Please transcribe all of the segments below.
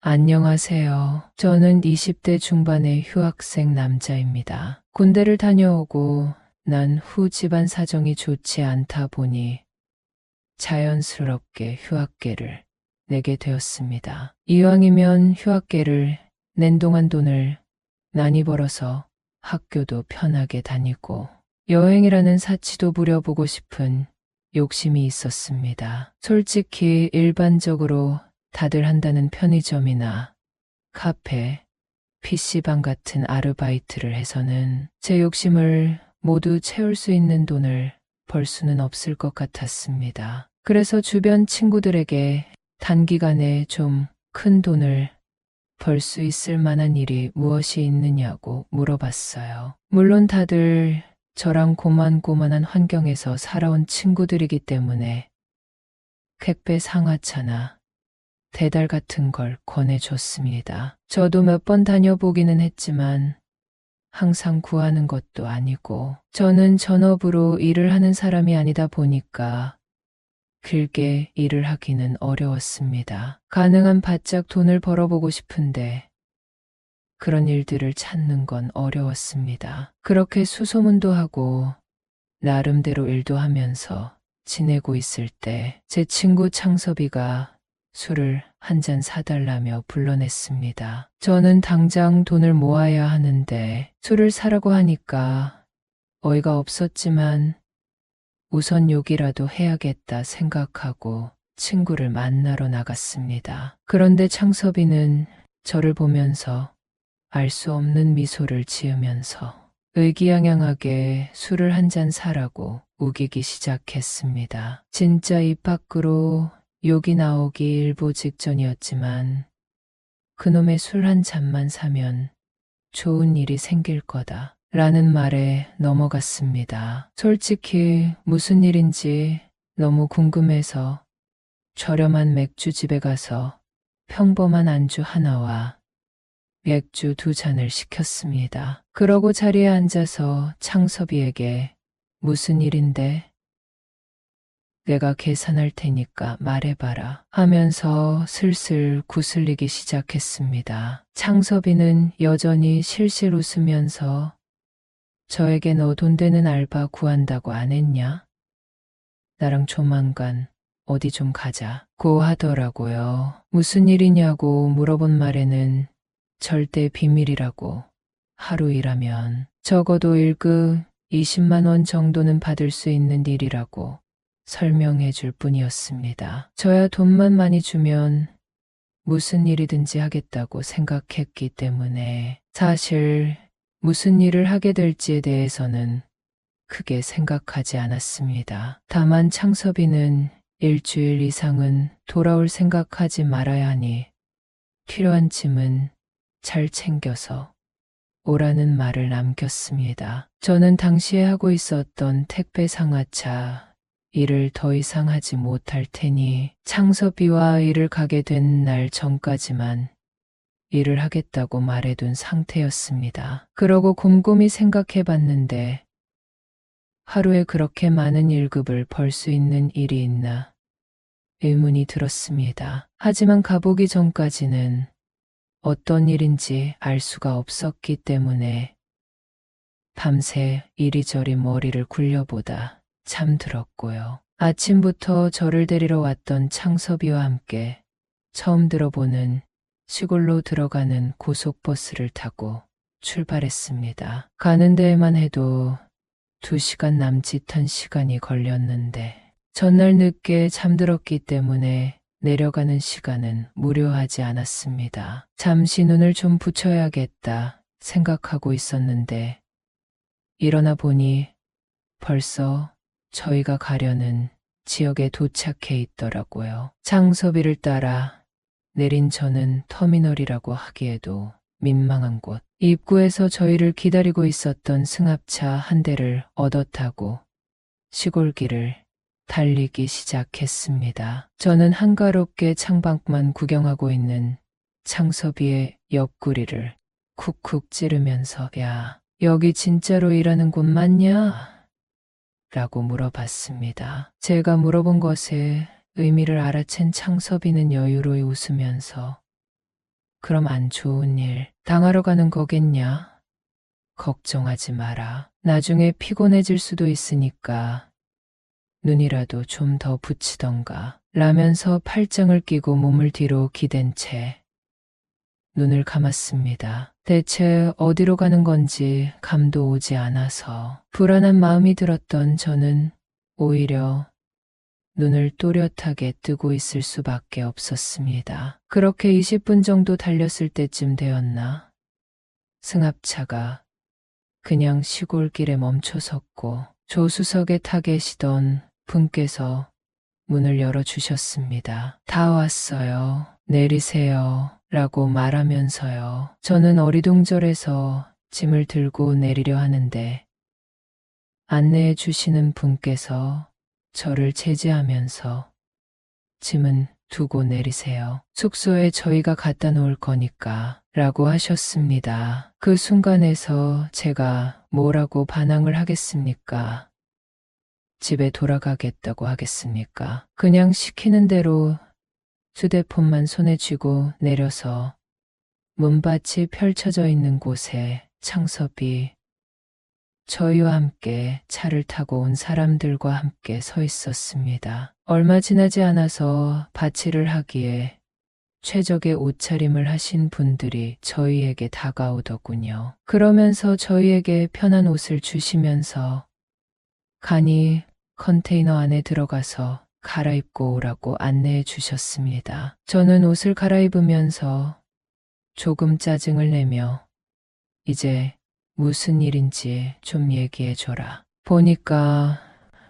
안녕하세요. 저는 20대 중반의 휴학생 남자입니다. 군대를 다녀오고 난 후 집안 사정이 좋지 않다 보니 자연스럽게 휴학계를 내게 되었습니다. 이왕이면 휴학계를 낸 동안 돈을 많이 벌어서 학교도 편하게 다니고 여행이라는 사치도 부려보고 싶은 욕심이 있었습니다. 솔직히 일반적으로 다들 한다는 편의점이나 카페, PC방 같은 아르바이트를 해서는 제 욕심을 모두 채울 수 있는 돈을 벌 수는 없을 것 같았습니다. 그래서 주변 친구들에게 단기간에 좀 큰 돈을 벌 수 있을 만한 일이 무엇이 있느냐고 물어봤어요. 물론 다들 저랑 고만고만한 환경에서 살아온 친구들이기 때문에 택배 상하차나 배달 같은 걸 권해줬습니다. 저도 몇 번 다녀보기는 했지만 항상 구하는 것도 아니고 저는 전업으로 일을 하는 사람이 아니다 보니까 길게 일을 하기는 어려웠습니다. 가능한 바짝 돈을 벌어보고 싶은데 그런 일들을 찾는 건 어려웠습니다. 그렇게 수소문도 하고 나름대로 일도 하면서 지내고 있을 때 제 친구 창섭이가 술을 한 잔 사달라며 불러냈습니다. 저는 당장 돈을 모아야 하는데 술을 사라고 하니까 어이가 없었지만 우선 욕이라도 해야겠다 생각하고 친구를 만나러 나갔습니다. 그런데 창섭이는 저를 보면서 알 수 없는 미소를 지으면서 의기양양하게 술을 한 잔 사라고 우기기 시작했습니다. 진짜 입 밖으로 욕이 나오기 일보 직전이었지만 그놈의 술 한 잔만 사면 좋은 일이 생길 거다 라는 말에 넘어갔습니다. 솔직히 무슨 일인지 너무 궁금해서 저렴한 맥주집에 가서 평범한 안주 하나와 맥주 2잔을 시켰습니다. 그러고 자리에 앉아서 창섭이에게 무슨 일인데? 내가 계산할 테니까 말해봐라 하면서 슬슬 구슬리기 시작했습니다. 창섭이는 여전히 실실 웃으면서 저에게 너 돈 되는 알바 구한다고 안 했냐? 나랑 조만간 어디 좀 가자고 하더라고요. 무슨 일이냐고 물어본 말에는 절대 비밀이라고 하루 일하면 적어도 1급 20만 원 정도는 받을 수 있는 일이라고 설명해 줄 뿐이었습니다. 저야 돈만 많이 주면 무슨 일이든지 하겠다고 생각했기 때문에 사실 무슨 일을 하게 될지에 대해서는 크게 생각하지 않았습니다. 다만 창섭이는 일주일 이상은 돌아올 생각하지 말아야 하니 필요한 짐은 잘 챙겨서 오라는 말을 남겼습니다. 저는 당시에 하고 있었던 택배 상하차 일을 더 이상 하지 못할 테니 창섭이와 일을 가게 된 날 전까지만 일을 하겠다고 말해둔 상태였습니다. 그러고 곰곰이 생각해 봤는데 하루에 그렇게 많은 1급을 벌 수 있는 일이 있나 의문이 들었습니다. 하지만 가보기 전까지는 어떤 일인지 알 수가 없었기 때문에 밤새 이리저리 머리를 굴려보다 잠들었고요. 아침부터 저를 데리러 왔던 창섭이와 함께 처음 들어보는 시골로 들어가는 고속버스를 타고 출발했습니다. 가는 데에만 해도 2시간 남짓한 시간이 걸렸는데 전날 늦게 잠들었기 때문에 내려가는 시간은 무료하지 않았습니다. 잠시 눈을 좀 붙여야겠다 생각하고 있었는데 일어나 보니 벌써 저희가 가려는 지역에 도착해 있더라고요. 창섭이를 따라 내린 저는 터미널이라고 하기에도 민망한 곳. 입구에서 저희를 기다리고 있었던 승합차 한 대를 얻어 타고 시골길을 달리기 시작했습니다. 저는 한가롭게 창밖만 구경하고 있는 창섭이의 옆구리를 쿡쿡 찌르면서 야, 여기 진짜로 일하는 곳 맞냐? 라고 물어봤습니다. 제가 물어본 것에 의미를 알아챈 창섭이는 여유로이 웃으면서 그럼 안 좋은 일 당하러 가는 거겠냐? 걱정하지 마라. 나중에 피곤해질 수도 있으니까 눈이라도 좀 더 붙이던가 라면서 팔짱을 끼고 몸을 뒤로 기댄 채 눈을 감았습니다. 대체 어디로 가는 건지 감도 오지 않아서 불안한 마음이 들었던 저는 오히려 눈을 또렷하게 뜨고 있을 수밖에 없었습니다. 그렇게 20분 정도 달렸을 때쯤 되었나? 승합차가 그냥 시골길에 멈춰 섰고 조수석에 타 계시던 분께서 문을 열어주셨습니다. 다 왔어요. 내리세요. 라고 말하면서요. 저는 어리둥절해서 짐을 들고 내리려 하는데 안내해 주시는 분께서 저를 제지하면서 짐은 두고 내리세요. 숙소에 저희가 갖다 놓을 거니까 라고 하셨습니다. 그 순간에서 제가 뭐라고 반항을 하겠습니까? 집에 돌아가겠다고 하겠습니까? 그냥 시키는 대로 휴대폰만 손에 쥐고 내려서 문밭이 펼쳐져 있는 곳에 창섭이 저희와 함께 차를 타고 온 사람들과 함께 서 있었습니다. 얼마 지나지 않아서 바치를 하기에 최적의 옷차림을 하신 분들이 저희에게 다가오더군요. 그러면서 저희에게 편한 옷을 주시면서 간이 컨테이너 안에 들어가서 갈아입고 오라고 안내해 주셨습니다. 저는 옷을 갈아입으면서 조금 짜증을 내며 이제 무슨 일인지 좀 얘기해 줘라. 보니까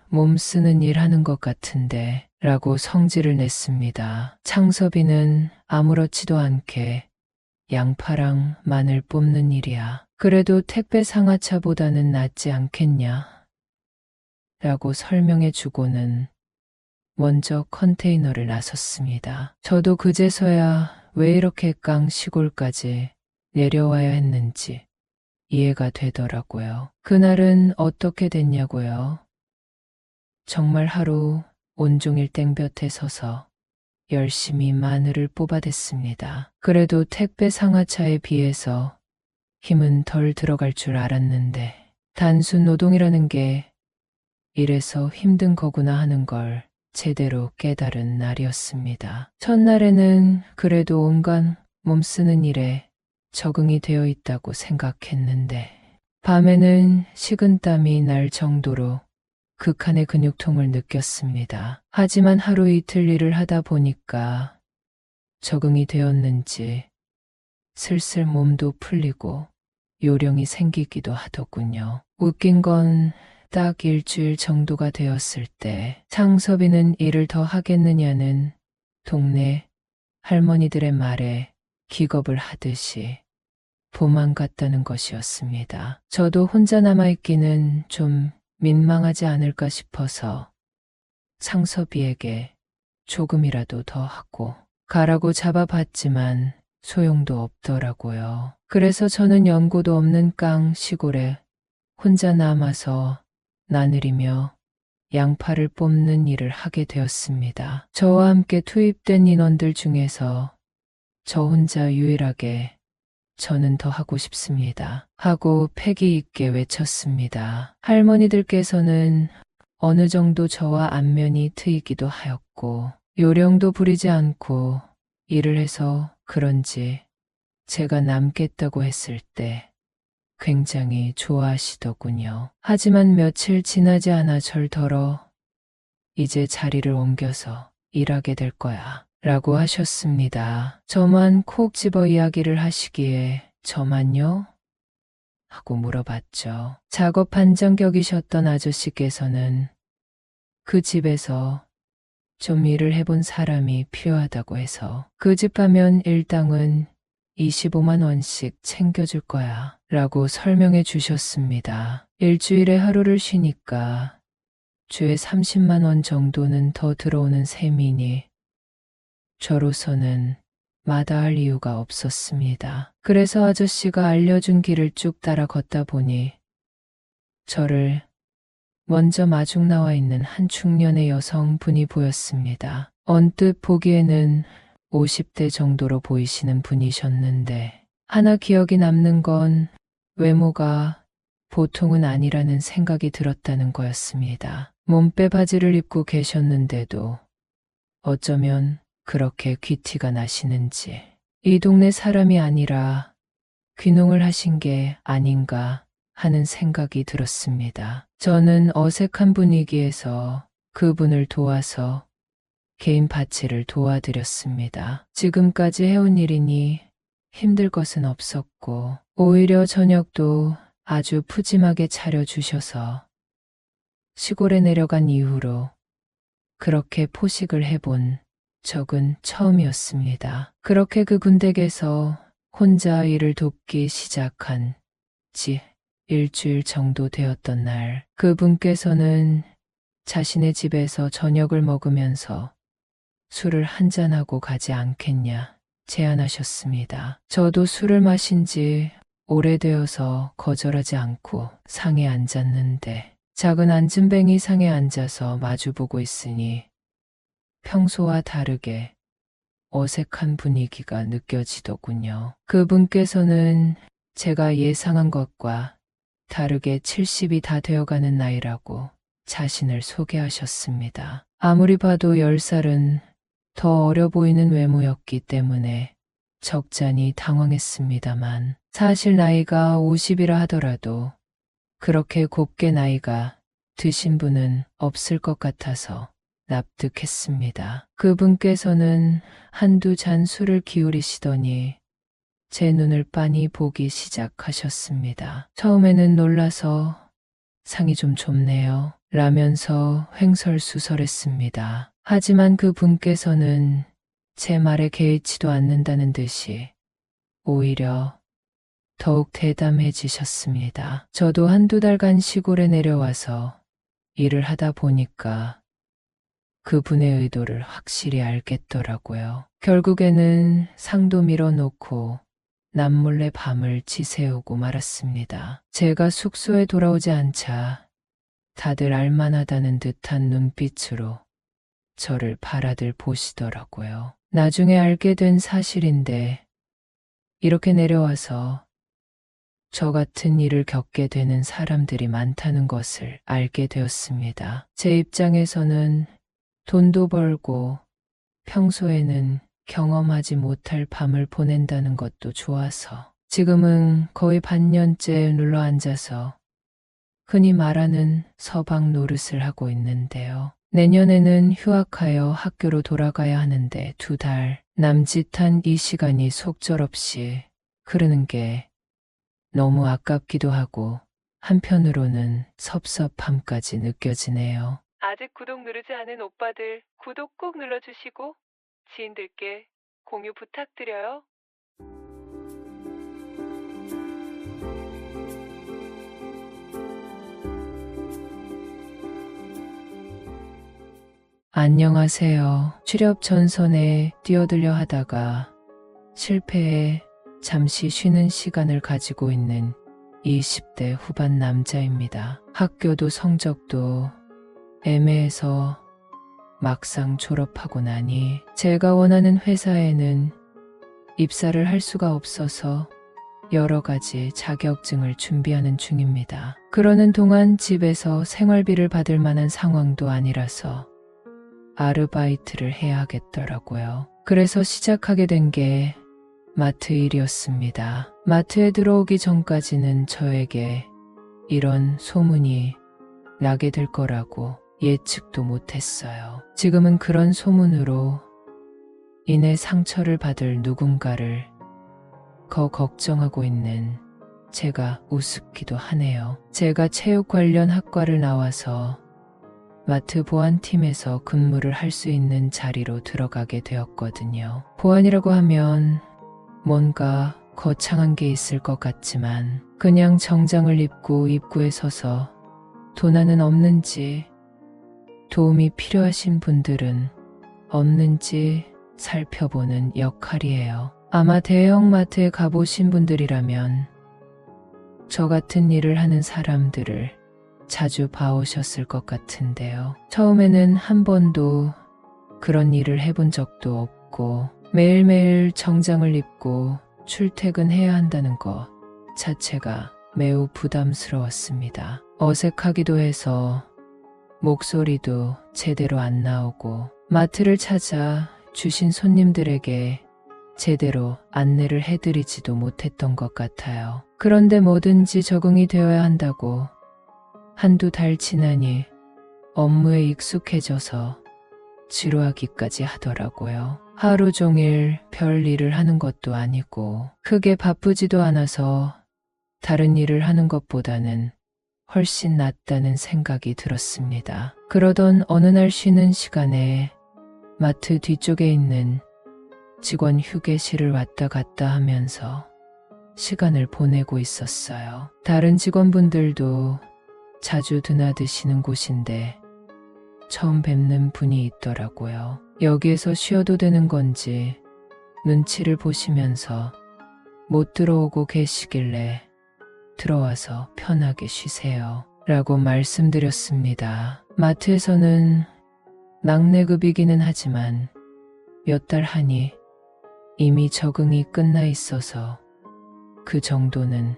몸 쓰는 일 하는 것 같은데 라고 성질을 냈습니다. 창섭이는 아무렇지도 않게 양파랑 마늘 뽑는 일이야. 그래도 택배 상하차보다는 낫지 않겠냐? 라고 설명해 주고는 먼저 컨테이너를 나섰습니다. 저도 그제서야 왜 이렇게 깡 시골까지 내려와야 했는지 이해가 되더라고요. 그날은 어떻게 됐냐고요? 정말 하루 온종일 땡볕에 서서 열심히 마늘을 뽑아댔습니다. 그래도 택배 상하차에 비해서 힘은 덜 들어갈 줄 알았는데 단순 노동이라는 게 이래서 힘든 거구나 하는 걸 제대로 깨달은 날이었습니다. 첫날에는 그래도 온갖 몸 쓰는 일에 적응이 되어 있다고 생각했는데 밤에는 식은땀이 날 정도로 극한의 근육통을 느꼈습니다. 하지만 하루 이틀 일을 하다 보니까 적응이 되었는지 슬슬 몸도 풀리고 요령이 생기기도 하더군요. 웃긴 건 딱 일주일 정도가 되었을 때 창섭이는 일을 더 하겠느냐는 동네 할머니들의 말에 기겁을 하듯이 도망갔다는 것이었습니다. 저도 혼자 남아있기는 좀 민망하지 않을까 싶어서 창섭이에게 조금이라도 더 하고 가라고 잡아봤지만 소용도 없더라고요. 그래서 저는 연고도 없는 깡 시골에 혼자 남아서 나늘이며 양파를 뽑는 일을 하게 되었습니다. 저와 함께 투입된 인원들 중에서 저 혼자 유일하게 저는 더 하고 싶습니다. 하고 패기 있게 외쳤습니다. 할머니들께서는 어느 정도 저와 안면이 트이기도 하였고 요령도 부리지 않고 일을 해서 그런지 제가 남겠다고 했을 때 굉장히 좋아하시더군요. 하지만 며칠 지나지 않아 절더러 이제 자리를 옮겨서 일하게 될 거야 라고 하셨습니다. 저만 콕 집어 이야기를 하시기에 저만요? 하고 물어봤죠. 작업 한정격이셨던 아저씨께서는 그 집에서 좀 일을 해본 사람이 필요하다고 해서 그 집 가면 일당은 25만 원씩 챙겨줄 거야 라고 설명해 주셨습니다. 일주일에 하루를 쉬니까 주에 30만 원 정도는 더 들어오는 셈이니 저로서는 마다할 이유가 없었습니다. 그래서 아저씨가 알려준 길을 쭉 따라 걷다 보니 저를 먼저 마중 나와 있는 한 중년의 여성분이 보였습니다. 언뜻 보기에는 50대 정도로 보이시는 분이셨는데 하나 기억이 남는 건 외모가 보통은 아니라는 생각이 들었다는 거였습니다. 몸빼 바지를 입고 계셨는데도 어쩌면 그렇게 귀티가 나시는지 이 동네 사람이 아니라 귀농을 하신 게 아닌가 하는 생각이 들었습니다. 저는 어색한 분위기에서 그분을 도와서 개인 파티를 도와드렸습니다. 지금까지 해온 일이니 힘들 것은 없었고 오히려 저녁도 아주 푸짐하게 차려주셔서 시골에 내려간 이후로 그렇게 포식을 해본 적은 처음이었습니다. 그렇게 그 군댁에서 혼자 일을 돕기 시작한 지 일주일 정도 되었던 날, 그분께서는 자신의 집에서 저녁을 먹으면서 술을 한잔하고 가지 않겠냐 제안하셨습니다. 저도 술을 마신 지 오래되어서 거절하지 않고 상에 앉았는데 작은 앉은뱅이 상에 앉아서 마주보고 있으니 평소와 다르게 어색한 분위기가 느껴지더군요. 그분께서는 제가 예상한 것과 다르게 70이 다 되어가는 나이라고 자신을 소개하셨습니다. 아무리 봐도 10살은 더 어려 보이는 외모였기 때문에 적잖이 당황했습니다만 사실 나이가 50이라 하더라도 그렇게 곱게 나이가 드신 분은 없을 것 같아서 납득했습니다. 그분께서는 한두 잔 술을 기울이시더니 제 눈을 빤히 보기 시작하셨습니다. 처음에는 놀라서 상이 좀 좁네요 라면서 횡설수설했습니다. 하지만 그분께서는 제 말에 개의치도 않는다는 듯이 오히려 더욱 대담해지셨습니다. 저도 한두 달간 시골에 내려와서 일을 하다 보니까 그분의 의도를 확실히 알겠더라고요. 결국에는 상도 밀어놓고 남몰래 밤을 지새우고 말았습니다. 제가 숙소에 돌아오지 않자 다들 알만하다는 듯한 눈빛으로 저를 바라들 보시더라고요. 나중에 알게 된 사실인데 이렇게 내려와서 저 같은 일을 겪게 되는 사람들이 많다는 것을 알게 되었습니다. 제 입장에서는 돈도 벌고 평소에는 경험하지 못할 밤을 보낸다는 것도 좋아서 지금은 거의 반년째 눌러앉아서 흔히 말하는 서방 노릇을 하고 있는데요. 내년에는 휴학하여 학교로 돌아가야 하는데 2달 남짓한 이 시간이 속절없이 흐르는 게 너무 아깝기도 하고 한편으로는 섭섭함까지 느껴지네요. 아직 구독 누르지 않은 오빠들 구독 꼭 눌러주시고 지인들께 공유 부탁드려요. 안녕하세요. 취업 전선에 뛰어들려 하다가 실패해 잠시 쉬는 시간을 가지고 있는 20대 후반 남자입니다. 학교도 성적도 애매해서 막상 졸업하고 나니 제가 원하는 회사에는 입사를 할 수가 없어서 여러 가지 자격증을 준비하는 중입니다. 그러는 동안 집에서 생활비를 받을 만한 상황도 아니라서 아르바이트를 해야 하겠더라고요. 그래서 시작하게 된 게 마트 일이었습니다. 마트에 들어오기 전까지는 저에게 이런 소문이 나게 될 거라고 예측도 못했어요. 지금은 그런 소문으로 인해 상처를 받을 누군가를 걱정하고 있는 제가 우습기도 하네요. 제가 체육 관련 학과를 나와서 마트 보안팀에서 근무를 할 수 있는 자리로 들어가게 되었거든요. 보안이라고 하면 뭔가 거창한 게 있을 것 같지만 그냥 정장을 입고 입구에 서서 도나는 없는지 도움이 필요하신 분들은 없는지 살펴보는 역할이에요. 아마 대형마트에 가보신 분들이라면 저 같은 일을 하는 사람들을 자주 봐오셨을 것 같은데요. 처음에는 한 번도 그런 일을 해본 적도 없고 매일매일 정장을 입고 출퇴근해야 한다는 것 자체가 매우 부담스러웠습니다. 어색하기도 해서 목소리도 제대로 안 나오고 마트를 찾아 주신 손님들에게 제대로 안내를 해드리지도 못했던 것 같아요. 그런데 뭐든지 적응이 되어야 한다고 한두 달 지나니 업무에 익숙해져서 지루하기까지 하더라고요. 하루 종일 별 일을 하는 것도 아니고 크게 바쁘지도 않아서 다른 일을 하는 것보다는 훨씬 낫다는 생각이 들었습니다. 그러던 어느 날 쉬는 시간에 마트 뒤쪽에 있는 직원 휴게실을 왔다 갔다 하면서 시간을 보내고 있었어요. 다른 직원분들도 자주 드나드시는 곳인데 처음 뵙는 분이 있더라고요. 여기에서 쉬어도 되는 건지 눈치를 보시면서 못 들어오고 계시길래 들어와서 편하게 쉬세요 라고 말씀드렸습니다. 마트에서는 낙내급이기는 하지만 몇 달 하니 이미 적응이 끝나 있어서 그 정도는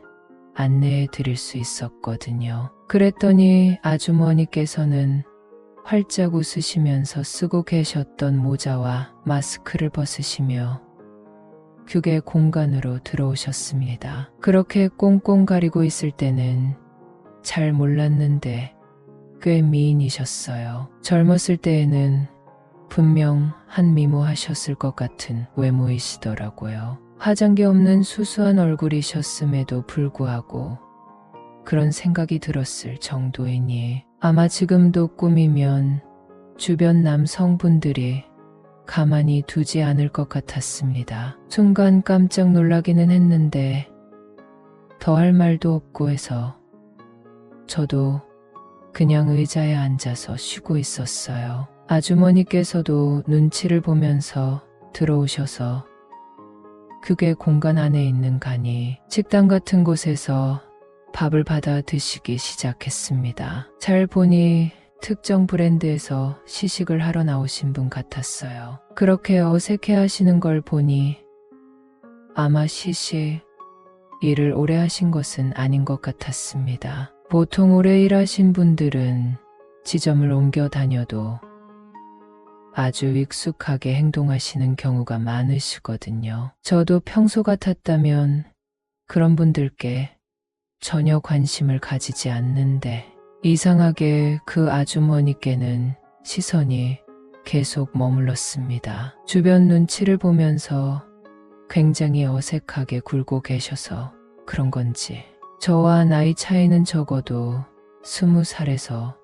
안내해 드릴 수 있었거든요. 그랬더니 아주머니께서는 활짝 웃으시면서 쓰고 계셨던 모자와 마스크를 벗으시며 휴게 공간으로 들어오셨습니다. 그렇게 꽁꽁 가리고 있을 때는 잘 몰랐는데 꽤 미인이셨어요. 젊었을 때에는 분명 한미모하셨을 것 같은 외모이시더라고요. 화장기 없는 수수한 얼굴이셨음에도 불구하고 그런 생각이 들었을 정도이니 아마 지금도 꾸미면 주변 남성분들이 가만히 두지 않을 것 같았습니다. 순간 깜짝 놀라기는 했는데 더 할 말도 없고 해서 저도 그냥 의자에 앉아서 쉬고 있었어요. 아주머니께서도 눈치를 보면서 들어오셔서 그게 공간 안에 있는 간이 식당 같은 곳에서 밥을 받아 드시기 시작했습니다. 잘 보니 특정 브랜드에서 시식을 하러 나오신 분 같았어요. 그렇게 어색해 하시는 걸 보니 아마 시식 일을 오래 하신 것은 아닌 것 같았습니다. 보통 오래 일하신 분들은 지점을 옮겨 다녀도 아주 익숙하게 행동하시는 경우가 많으시거든요. 저도 평소 같았다면 그런 분들께 전혀 관심을 가지지 않는데 이상하게 그 아주머니께는 시선이 계속 머물렀습니다. 주변 눈치를 보면서 굉장히 어색하게 굴고 계셔서 그런 건지 저와 나이 차이는 적어도 20살에서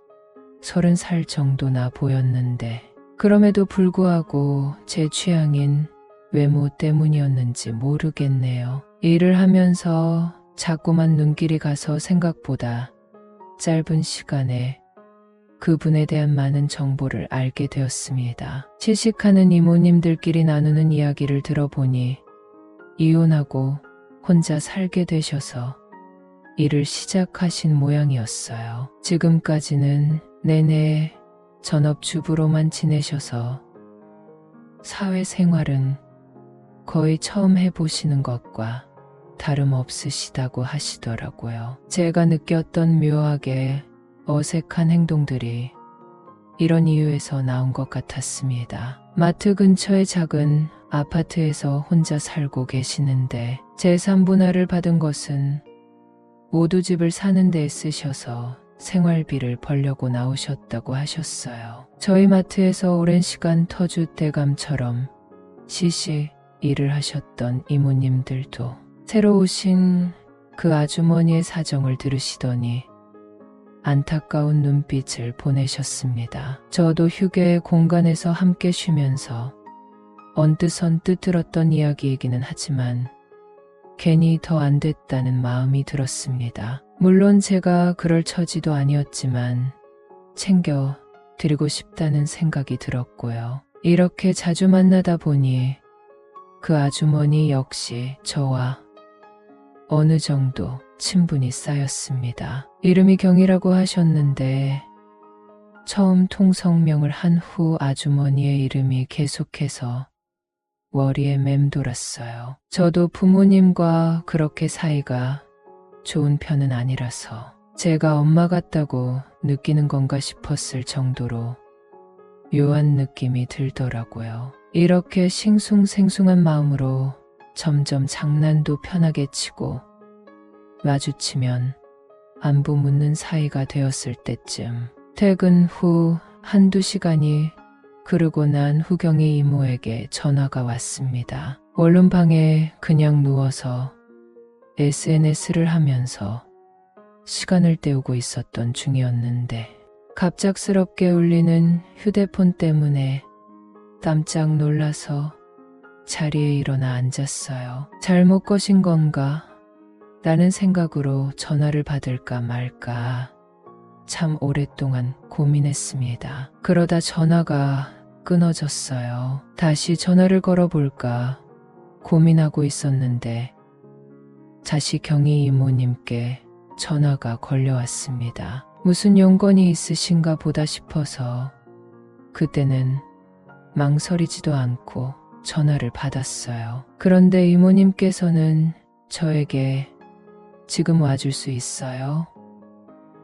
30살 정도나 보였는데 그럼에도 불구하고 제 취향인 외모 때문이었는지 모르겠네요. 일을 하면서 자꾸만 눈길이 가서 생각보다 짧은 시간에 그분에 대한 많은 정보를 알게 되었습니다. 시식하는 이모님들끼리 나누는 이야기를 들어보니 이혼하고 혼자 살게 되셔서 일을 시작하신 모양이었어요. 지금까지는 내내 전업주부로만 지내셔서 사회생활은 거의 처음 해보시는 것과 다름없으시다고 하시더라고요. 제가 느꼈던 묘하게 어색한 행동들이 이런 이유에서 나온 것 같았습니다. 마트 근처의 작은 아파트에서 혼자 살고 계시는데 제3분할을 받은 것은 모두 집을 사는 데 쓰셔서 생활비를 벌려고 나오셨다고 하셨어요. 저희 마트에서 오랜 시간 터줏대감처럼 시시 일을 하셨던 이모님들도 새로 오신 그 아주머니의 사정을 들으시더니 안타까운 눈빛을 보내셨습니다. 저도 휴게 공간에서 함께 쉬면서 언뜻 들었던 이야기이기는 하지만 괜히 더 안 됐다는 마음이 들었습니다. 물론 제가 그럴 처지도 아니었지만 챙겨 드리고 싶다는 생각이 들었고요. 이렇게 자주 만나다 보니 그 아주머니 역시 저와 어느 정도 친분이 쌓였습니다. 이름이 경이라고 하셨는데 처음 통성명을 한 후 아주머니의 이름이 계속해서 머리에 맴돌았어요. 저도 부모님과 그렇게 사이가 좋은 편은 아니라서 제가 엄마 같다고 느끼는 건가 싶었을 정도로 묘한 느낌이 들더라고요. 이렇게 싱숭생숭한 마음으로 점점 장난도 편하게 치고 마주치면 안부 묻는 사이가 되었을 때쯤 퇴근 후 한두 시간이 그러고 난 후경이 이모에게 전화가 왔습니다. 얼른 방에 그냥 누워서 SNS를 하면서 시간을 때우고 있었던 중이었는데 갑작스럽게 울리는 휴대폰 때문에 깜짝 놀라서 자리에 일어나 앉았어요. 잘못 거신 건가? 라는 생각으로 전화를 받을까 말까 참 오랫동안 고민했습니다. 그러다 전화가 끊어졌어요. 다시 전화를 걸어볼까 고민하고 있었는데 다시 경희 이모님께 전화가 걸려왔습니다. 무슨 용건이 있으신가 보다 싶어서 그때는 망설이지도 않고 전화를 받았어요. 그런데 이모님께서는 저에게 지금 와줄 수 있어요?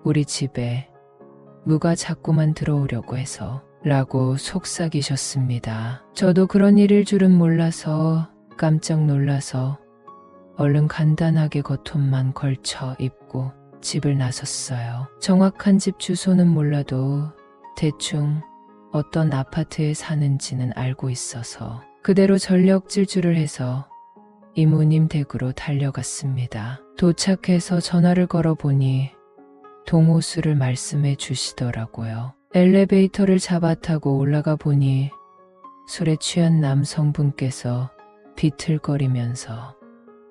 우리 집에 누가 자꾸만 들어오려고 해서 라고 속삭이셨습니다. 저도 그런 일일 줄은 몰라서 깜짝 놀라서 얼른 간단하게 겉옷만 걸쳐 입고 집을 나섰어요. 정확한 집 주소는 몰라도 대충 어떤 아파트에 사는지는 알고 있어서 그대로 전력 질주를 해서 이모님 댁으로 달려갔습니다. 도착해서 전화를 걸어보니 동호수를 말씀해 주시더라고요. 엘리베이터를 잡아 타고 올라가 보니 술에 취한 남성분께서 비틀거리면서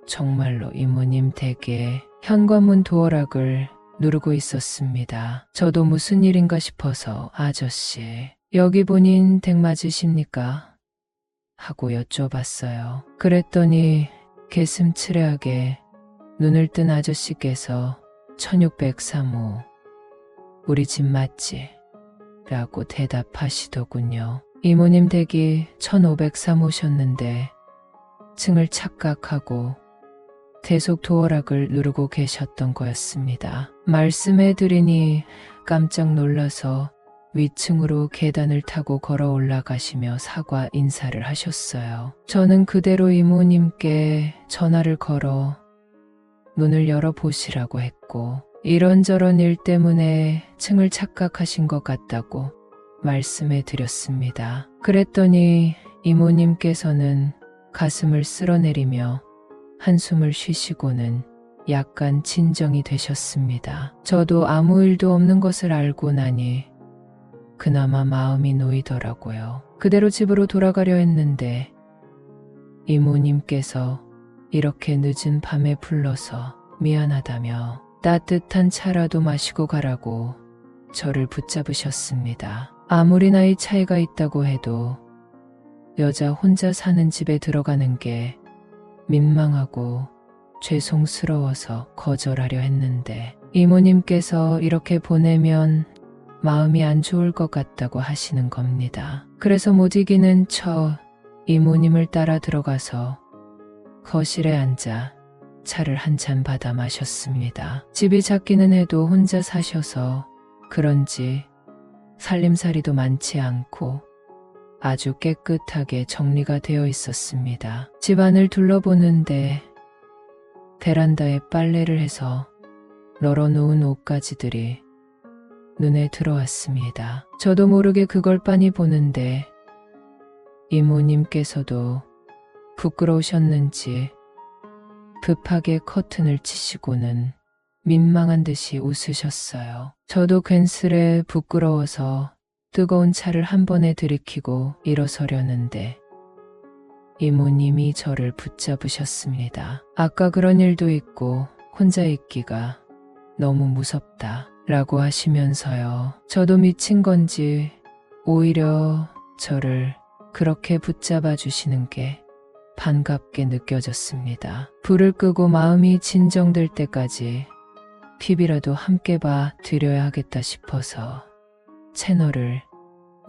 정말로 이모님 댁에 현관문 도어락을 누르고 있었습니다. 저도 무슨 일인가 싶어서 아저씨, 여기 본인 댁 맞으십니까? 하고 여쭤봤어요. 그랬더니 개슴츠레하게 눈을 뜬 아저씨께서 1603호 우리 집 맞지? 라고 대답하시더군요. 이모님 댁이 1503호셨는데 층을 착각하고 계속 도어락을 누르고 계셨던 거였습니다. 말씀해드리니 깜짝 놀라서 위층으로 계단을 타고 걸어 올라가시며 사과 인사를 하셨어요. 저는 그대로 이모님께 전화를 걸어 문을 열어보시라고 했고 이런저런 일 때문에 층을 착각하신 것 같다고 말씀해 드렸습니다. 그랬더니 이모님께서는 가슴을 쓸어내리며 한숨을 쉬시고는 약간 진정이 되셨습니다. 저도 아무 일도 없는 것을 알고 나니 그나마 마음이 놓이더라고요. 그대로 집으로 돌아가려 했는데 이모님께서 이렇게 늦은 밤에 불러서 미안하다며 따뜻한 차라도 마시고 가라고 저를 붙잡으셨습니다. 아무리 나이 차이가 있다고 해도 여자 혼자 사는 집에 들어가는 게 민망하고 죄송스러워서 거절하려 했는데 이모님께서 이렇게 보내면 마음이 안 좋을 것 같다고 하시는 겁니다. 그래서 못 이기는 척 이모님을 따라 들어가서 거실에 앉아 차를 한 잔 받아 마셨습니다. 집이 작기는 해도 혼자 사셔서 그런지 살림살이도 많지 않고 아주 깨끗하게 정리가 되어 있었습니다. 집안을 둘러보는데 베란다에 빨래를 해서 널어놓은 옷가지들이 눈에 들어왔습니다. 저도 모르게 그걸 빤히 보는데 이모님께서도 부끄러우셨는지 급하게 커튼을 치시고는 민망한 듯이 웃으셨어요. 저도 괜스레 부끄러워서 뜨거운 차를 한 번에 들이키고 일어서려는데 이모님이 저를 붙잡으셨습니다. 아까 그런 일도 있고 혼자 있기가 너무 무섭다 라고 하시면서요. 저도 미친 건지 오히려 저를 그렇게 붙잡아 주시는 게 반갑게 느껴졌습니다. 불을 끄고 마음이 진정될 때까지 TV라도 함께 봐 드려야 하겠다 싶어서 채널을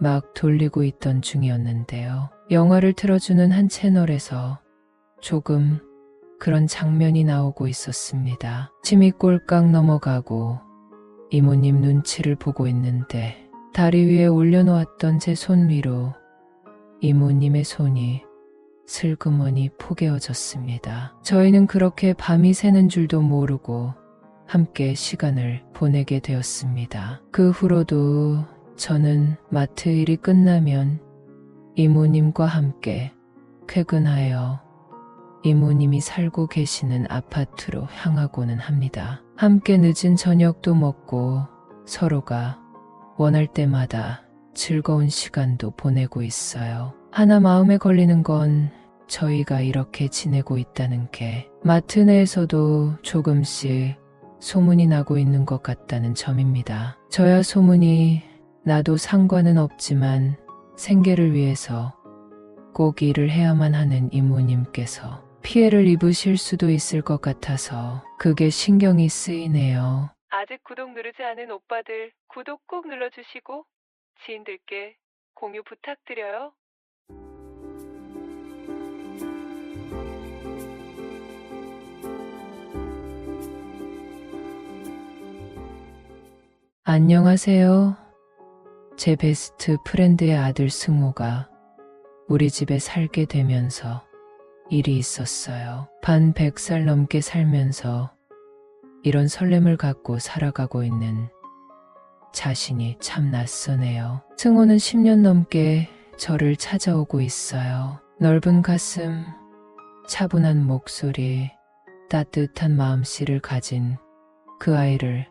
막 돌리고 있던 중이었는데요. 영화를 틀어주는 한 채널에서 조금 그런 장면이 나오고 있었습니다. 침이 꼴깍 넘어가고 이모님 눈치를 보고 있는데 다리 위에 올려놓았던 제 손 위로 이모님의 손이 슬그머니 포개어졌습니다. 저희는 그렇게 밤이 새는 줄도 모르고 함께 시간을 보내게 되었습니다. 그 후로도 저는 마트 일이 끝나면 이모님과 함께 퇴근하여 이모님이 살고 계시는 아파트로 향하고는 합니다. 함께 늦은 저녁도 먹고 서로가 원할 때마다 즐거운 시간도 보내고 있어요. 하나 마음에 걸리는 건 저희가 이렇게 지내고 있다는 게 마트 내에서도 조금씩 소문이 나고 있는 것 같다는 점입니다. 저야 소문이 나도 상관은 없지만 생계를 위해서 꼭 일을 해야만 하는 이모님께서 피해를 입으실 수도 있을 것 같아서 그게 신경이 쓰이네요. 아직 구독 누르지 않은 오빠들 구독 꼭 눌러주시고 지인들께 공유 부탁드려요. 안녕하세요. 제 베스트 프렌드의 아들 승호가 우리 집에 살게 되면서 일이 있었어요. 반 100살 넘게 살면서 이런 설렘을 갖고 살아가고 있는 자신이 참 낯서네요. 승호는 10년 넘게 저를 찾아오고 있어요. 넓은 가슴, 차분한 목소리, 따뜻한 마음씨를 가진 그 아이를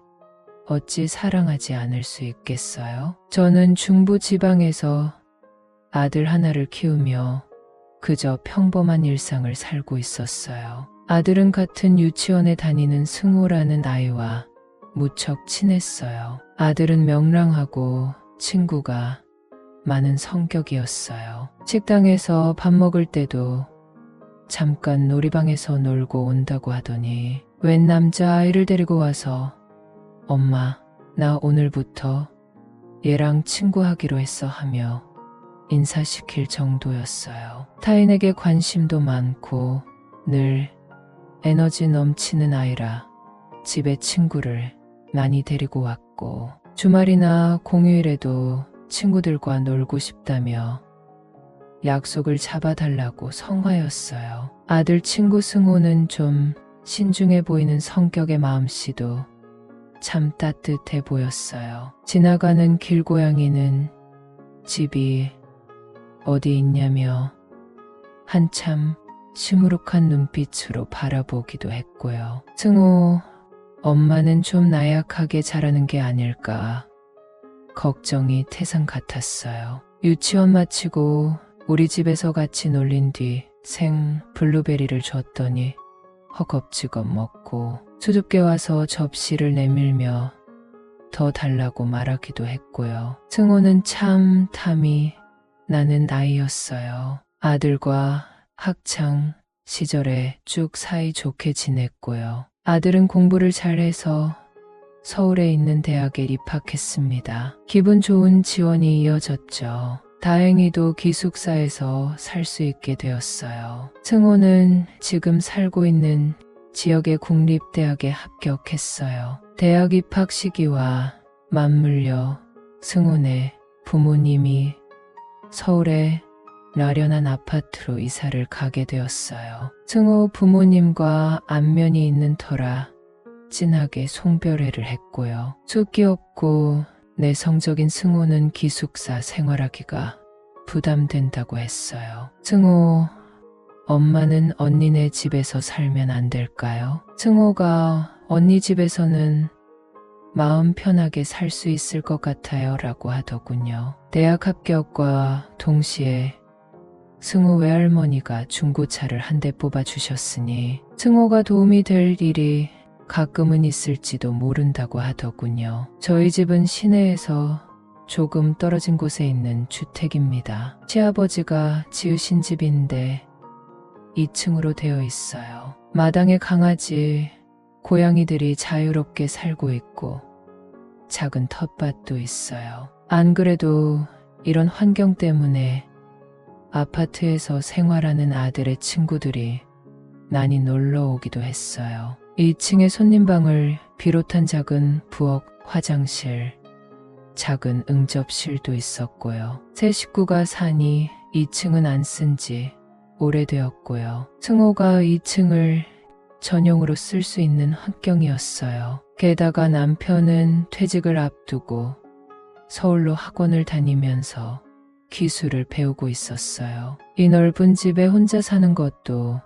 어찌 사랑하지 않을 수 있겠어요? 저는 중부 지방에서 아들 하나를 키우며 그저 평범한 일상을 살고 있었어요. 아들은 같은 유치원에 다니는 승호라는 아이와 무척 친했어요. 아들은 명랑하고 친구가 많은 성격이었어요. 식당에서 밥 먹을 때도 잠깐 놀이방에서 놀고 온다고 하더니 웬 남자아이를 데리고 와서 엄마, 나 오늘부터 얘랑 친구하기로 했어 하며 인사시킬 정도였어요. 타인에게 관심도 많고 늘 에너지 넘치는 아이라 집에 친구를 많이 데리고 왔고 주말이나 공휴일에도 친구들과 놀고 싶다며 약속을 잡아달라고 성화였어요. 아들 친구 승호는 좀 신중해 보이는 성격의 마음씨도 참 따뜻해 보였어요. 지나가는 길고양이는 집이 어디 있냐며 한참 시무룩한 눈빛으로 바라보기도 했고요. 승호, 엄마는 좀 나약하게 자라는 게 아닐까 걱정이 태산 같았어요. 유치원 마치고 우리 집에서 같이 놀린 뒤 생 블루베리를 줬더니 허겁지겁 먹고 수줍게 와서 접시를 내밀며 더 달라고 말하기도 했고요. 승호는 참 탐이 나는 아이였어요. 아들과 학창 시절에 쭉 사이좋게 지냈고요. 아들은 공부를 잘해서 서울에 있는 대학에 입학했습니다. 기분 좋은 지원이 이어졌죠. 다행히도 기숙사에서 살 수 있게 되었어요. 승호는 지금 살고 있는 지역의 국립대학에 합격했어요. 대학 입학 시기와 맞물려 승호네 부모님이 서울에 나련한 아파트로 이사를 가게 되었어요. 승호 부모님과 안면이 있는 터라 진하게 송별회를 했고요. 숫기 없고 내성적인 승호는 기숙사 생활하기가 부담된다고 했어요. 승호, 엄마는 언니네 집에서 살면 안 될까요? 승호가 언니 집에서는 마음 편하게 살 수 있을 것 같아요 라고 하더군요. 대학 합격과 동시에 승호 외할머니가 중고차를 한 대 뽑아주셨으니 승호가 도움이 될 일이 가끔은 있을지도 모른다고 하더군요. 저희 집은 시내에서 조금 떨어진 곳에 있는 주택입니다. 시아버지가 지으신 집인데 2층으로 되어 있어요. 마당에 강아지, 고양이들이 자유롭게 살고 있고 작은 텃밭도 있어요. 안 그래도 이런 환경 때문에 아파트에서 생활하는 아들의 친구들이 많이 놀러 오기도 했어요. 2층의 손님방을 비롯한 작은 부엌, 화장실, 작은 응접실도 있었고요. 새 식구가 사니 2층은 안 쓴 지 오래되었고요. 승호가 2층을 전용으로 쓸 수 있는 환경이었어요. 게다가 남편은 퇴직을 앞두고 서울로 학원을 다니면서 기술을 배우고 있었어요. 이 넓은 집에 혼자 사는 것도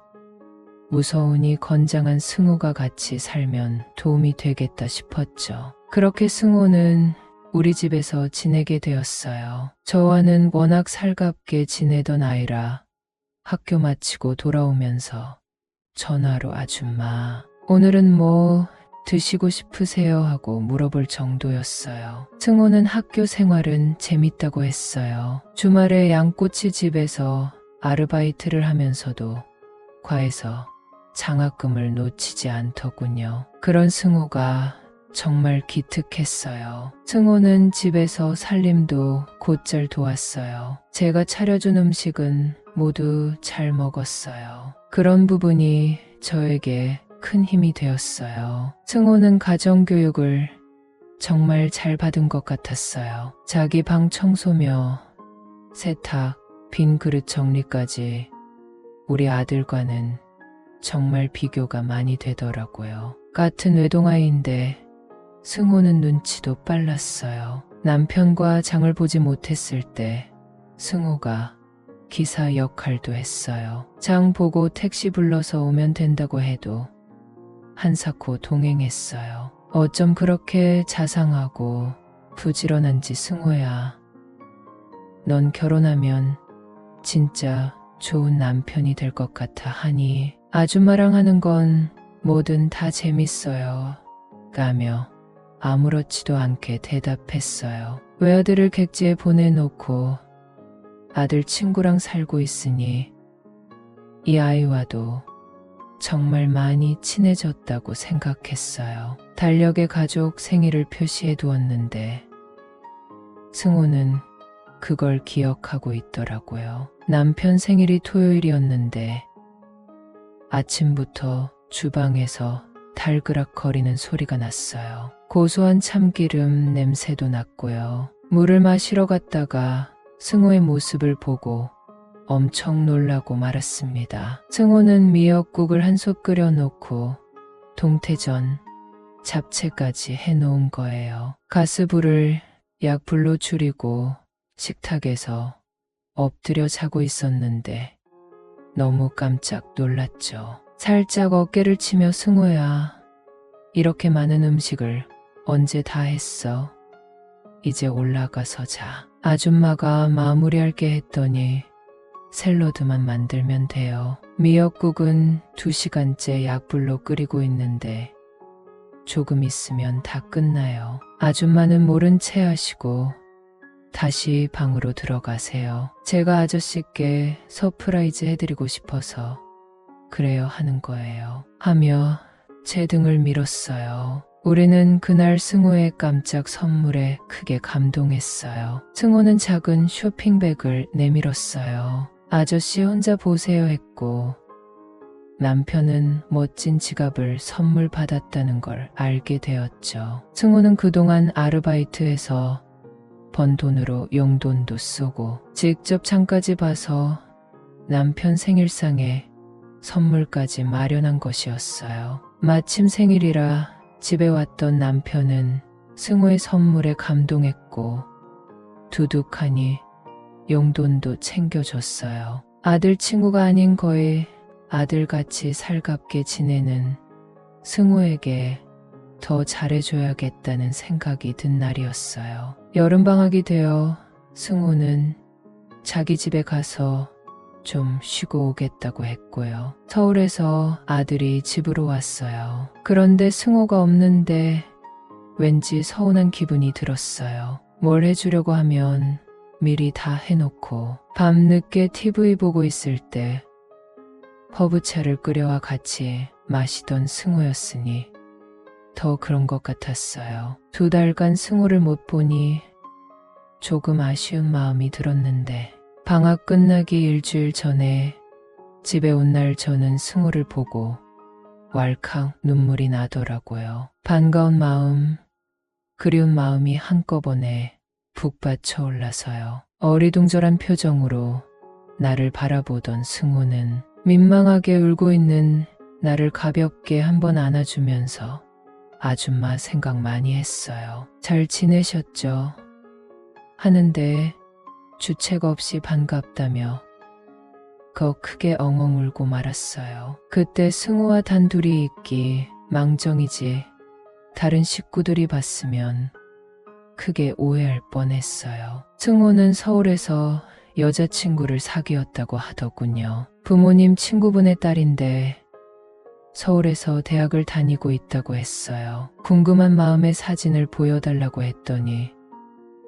무서우니 건장한 승호가 같이 살면 도움이 되겠다 싶었죠. 그렇게 승호는 우리 집에서 지내게 되었어요. 저와는 워낙 살갑게 지내던 아이라 학교 마치고 돌아오면서 전화로 아줌마, 오늘은 뭐 드시고 싶으세요? 하고 물어볼 정도였어요. 승호는 학교 생활은 재밌다고 했어요. 주말에 양꼬치 집에서 아르바이트를 하면서도 과에서 장학금을 놓치지 않더군요. 그런 승호가 정말 기특했어요. 승호는 집에서 살림도 곧잘 도왔어요. 제가 차려준 음식은 모두 잘 먹었어요. 그런 부분이 저에게 큰 힘이 되었어요. 승호는 가정교육을 정말 잘 받은 것 같았어요. 자기 방 청소며 세탁, 빈 그릇 정리까지 우리 아들과는 정말 비교가 많이 되더라고요. 같은 외동아이인데 승호는 눈치도 빨랐어요. 남편과 장을 보지 못했을 때 승호가 기사 역할도 했어요. 장 보고 택시 불러서 오면 된다고 해도 한사코 동행했어요. 어쩜 그렇게 자상하고 부지런한지 승호야. 넌 결혼하면 진짜 좋은 남편이 될 것 같아 하니 아줌마랑 하는 건 뭐든 다 재밌어요. 가며 아무렇지도 않게 대답했어요. 외아들을 객지에 보내놓고 아들 친구랑 살고 있으니 이 아이와도 정말 많이 친해졌다고 생각했어요. 달력에 가족 생일을 표시해 두었는데 승호는 그걸 기억하고 있더라고요. 남편 생일이 토요일이었는데 아침부터 주방에서 달그락거리는 소리가 났어요. 고소한 참기름 냄새도 났고요. 물을 마시러 갔다가 승호의 모습을 보고 엄청 놀라고 말았습니다. 승호는 미역국을 한 솥 끓여놓고 동태전, 잡채까지 해놓은 거예요. 가스불을 약불로 줄이고 식탁에서 엎드려 자고 있었는데 너무 깜짝 놀랐죠. 살짝 어깨를 치며 승호야, 이렇게 많은 음식을 언제 다 했어? 이제 올라가서 자. 아줌마가 마무리할게 했더니 샐러드만 만들면 돼요. 미역국은 2시간째 약불로 끓이고 있는데 조금 있으면 다 끝나요. 아줌마는 모른 채 하시고 다시 방으로 들어가세요. 제가 아저씨께 서프라이즈 해드리고 싶어서 그래요 하는 거예요. 하며 제 등을 밀었어요. 우리는 그날 승호의 깜짝 선물에 크게 감동했어요. 승호는 작은 쇼핑백을 내밀었어요. 아저씨 혼자 보세요 했고 남편은 멋진 지갑을 선물 받았다는 걸 알게 되었죠. 승호는 그동안 아르바이트해서 번 돈으로 용돈도 쓰고 직접 장까지 봐서 남편 생일상에 선물까지 마련한 것이었어요. 마침 생일이라 집에 왔던 남편은 승호의 선물에 감동했고 두둑하니 용돈도 챙겨줬어요. 아들 친구가 아닌 거의 아들같이 살갑게 지내는 승호에게 더 잘해줘야겠다는 생각이 든 날이었어요. 여름방학이 되어 승호는 자기 집에 가서 좀 쉬고 오겠다고 했고요. 서울에서 아들이 집으로 왔어요. 그런데 승호가 없는데 왠지 서운한 기분이 들었어요. 뭘 해주려고 하면 미리 다 해놓고 밤늦게 TV 보고 있을 때 허브차를 끓여와 같이 마시던 승호였으니 더 그런 것 같았어요. 2달간 승호를 못 보니 조금 아쉬운 마음이 들었는데 방학 끝나기 일주일 전에 집에 온 날 저는 승우를 보고 왈칵 눈물이 나더라고요. 반가운 마음, 그리운 마음이 한꺼번에 북받쳐 올라서요. 어리둥절한 표정으로 나를 바라보던 승우는 민망하게 울고 있는 나를 가볍게 한번 안아주면서 아줌마 생각 많이 했어요. 잘 지내셨죠? 하는데 주책 없이 반갑다며 더 크게 엉엉 울고 말았어요. 그때 승우와 단둘이 있기 망정이지 다른 식구들이 봤으면 크게 오해할 뻔했어요. 승우는 서울에서 여자친구를 사귀었다고 하더군요. 부모님 친구분의 딸인데 서울에서 대학을 다니고 있다고 했어요. 궁금한 마음에 사진을 보여달라고 했더니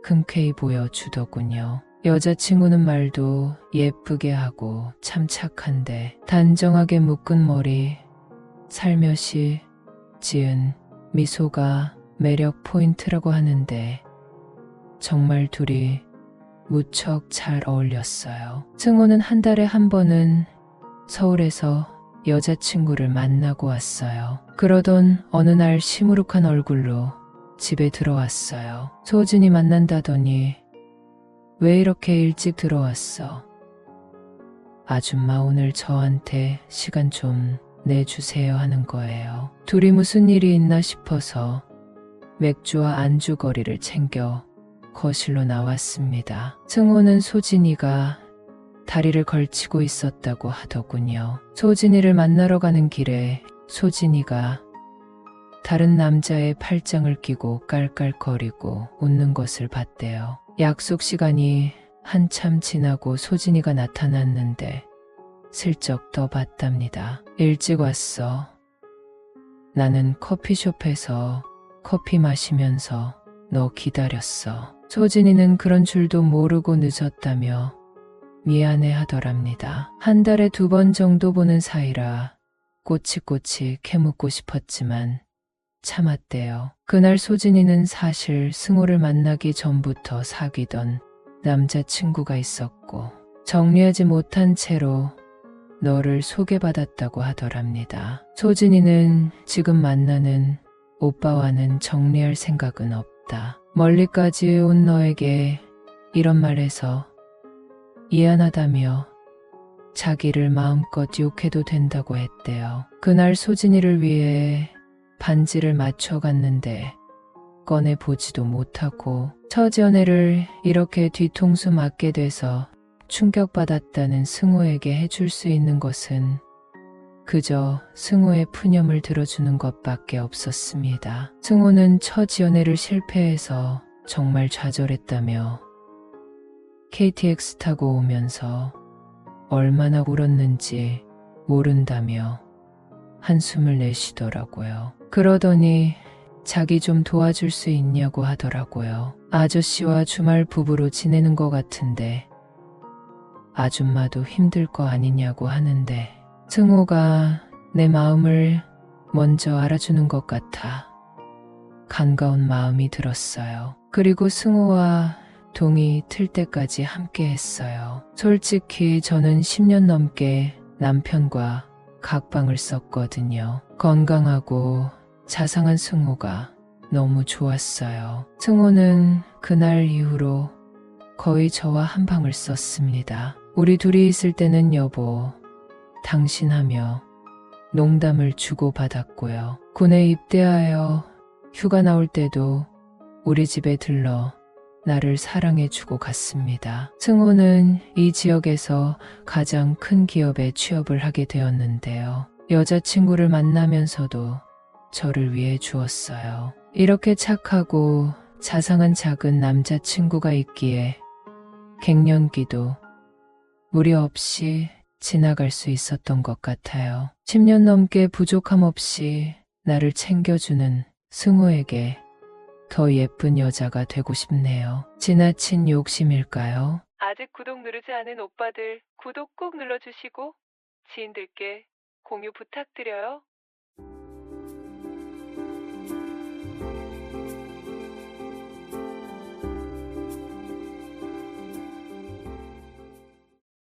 흔쾌히 보여주더군요. 여자친구는 말도 예쁘게 하고 참 착한데 단정하게 묶은 머리, 살며시 지은 미소가 매력 포인트라고 하는데 정말 둘이 무척 잘 어울렸어요. 승우는 한 달에 한 번은 서울에서 여자친구를 만나고 왔어요. 그러던 어느 날 시무룩한 얼굴로 집에 들어왔어요. 소진이 만난다더니 왜 이렇게 일찍 들어왔어? 아줌마 오늘 저한테 시간 좀 내주세요 하는 거예요. 둘이 무슨 일이 있나 싶어서 맥주와 안주거리를 챙겨 거실로 나왔습니다. 승호는 소진이가 다리를 걸치고 있었다고 하더군요. 소진이를 만나러 가는 길에 소진이가 다른 남자의 팔짱을 끼고 깔깔거리고 웃는 것을 봤대요. 약속 시간이 한참 지나고 소진이가 나타났는데 슬쩍 더 봤답니다. 일찍 왔어. 나는 커피숍에서 커피 마시면서 너 기다렸어. 소진이는 그런 줄도 모르고 늦었다며 미안해 하더랍니다. 한 달에 2번 정도 보는 사이라 꼬치꼬치 캐묻고 싶었지만 참았대요. 그날 소진이는 사실 승호를 만나기 전부터 사귀던 남자친구가 있었고 정리하지 못한 채로 너를 소개받았다고 하더랍니다. 소진이는 지금 만나는 오빠와는 정리할 생각은 없다. 멀리까지 온 너에게 이런 말해서 미안하다며 자기를 마음껏 욕해도 된다고 했대요. 그날 소진이를 위해 반지를 맞춰갔는데 꺼내보지도 못하고 첫 연애를 이렇게 뒤통수 맞게 돼서 충격받았다는 승호에게 해줄 수 있는 것은 그저 승호의 푸념을 들어주는 것밖에 없었습니다. 승호는 첫 연애를 실패해서 정말 좌절했다며 KTX 타고 오면서 얼마나 울었는지 모른다며 한숨을 내쉬더라고요. 그러더니 자기 좀 도와줄 수 있냐고 하더라고요. 아저씨와 주말 부부로 지내는 것 같은데 아줌마도 힘들 거 아니냐고 하는데 승호가 내 마음을 먼저 알아주는 것 같아 반가운 마음이 들었어요. 그리고 승호와 동이 틀 때까지 함께 했어요. 솔직히 저는 10년 넘게 남편과 각방을 썼거든요. 건강하고 자상한 승호가 너무 좋았어요. 승호는 그날 이후로 거의 저와 한 방을 썼습니다. 우리 둘이 있을 때는 여보, 당신 하며 농담을 주고받았고요. 군에 입대하여 휴가 나올 때도 우리 집에 들러 나를 사랑해주고 갔습니다. 승호는 이 지역에서 가장 큰 기업에 취업을 하게 되었는데요. 여자친구를 만나면서도 저를 위해 주었어요. 이렇게 착하고 자상한 작은 남자친구가 있기에 갱년기도 무리 없이 지나갈 수 있었던 것 같아요. 10년 넘게 부족함 없이 나를 챙겨주는 승호에게 더 예쁜 여자가 되고 싶네요. 지나친 욕심일까요? 아직 구독 누르지 않은 오빠들 구독 꼭 눌러주시고 지인들께 공유 부탁드려요.